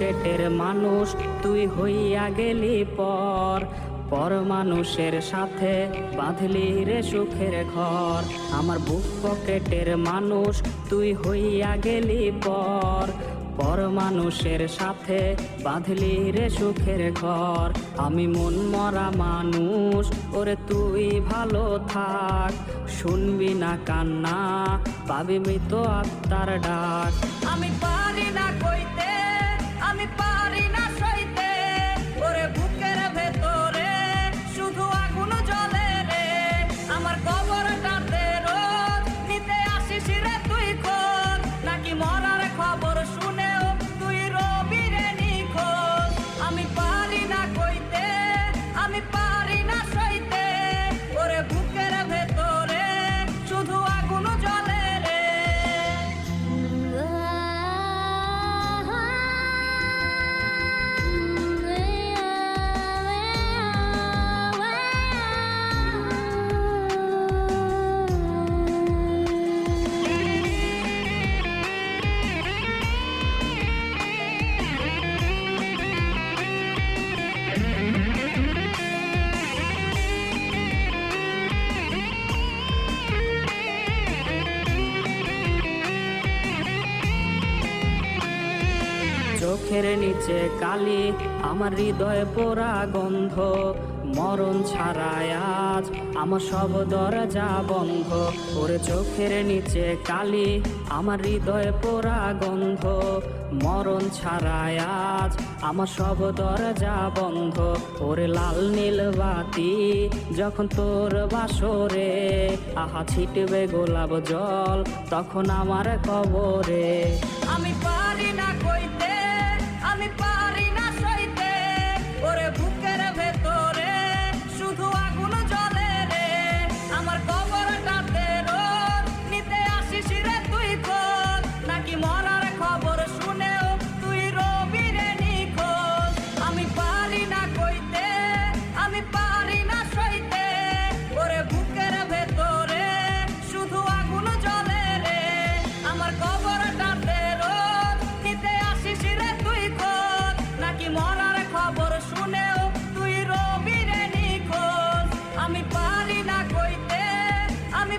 পকেটের মানুষ তুই হইয়া গেলি পর, পর মানুষের সাথে বাঁধলি রে সুখের ঘর। আমার বুক পকেটের মানুষ তুই হইয়া গেলি পর, পর মানুষের সাথে বাঁধলি রে সুখের ঘর। আমি মন মরা মানুষ, ওরে তুই ভালো থাক, শুনবি না কান্না, পাবি মৃত আত্মার ডাক। আমি পারি না কইতে, আমি পারি না সইতে, ওরে বুকের ভেতরে শুধু আগুন জ্বলে রে। আমার কবরটাতে রোজ নিতে আসিস রে তুই খোঁজ, নাকি মরার খবর শুনেও তুই রবি রে নিখোঁজ। আমি পারি না কইতে, আমি পারি না সইতে, ওরে বুকের ভেতরে শুধু আগুন জ্বলে রে। চোখের নিচে কালি, আমার হৃদয়ে পোড়া গন্ধ, মরণ ছাড়ায় আজ আমার সব দরজা বন্ধ। ওরে চোখের নিচে কালি, আমার হৃদয়ে পোড়া গন্ধ, মরণ ছাড়ায় আজ আমার সব দরজা বন্ধ। ওরে লাল নীল বাতি যখন তোর বাসরে, আহা ছিটবে গোলাপ জল তখন আমার কবরে। আমি পারি না কইতে, আমি পারি না সইতে, ওরে বুকের ভেতরে শুধু আগুন জ্বলে রে। আমার কবরটাতে রোজ নিতে আসিস রে তুই খোঁজ, নাকি মরার খবর শুনেও তুই রবি রে নিখোঁজ। আমি পারি না কইতে, আমি পারি না সইতে, ওরে বুকের ভেতরে শুধু আগুন জ্বলে রে। আমার কবরটাতে রোজ নিতে আসিস রে তুই খোঁজ, নাকি মরার খবর শুনেও তুই রবি রে নিখোঁজ। আমি পারি না কইতে, আমি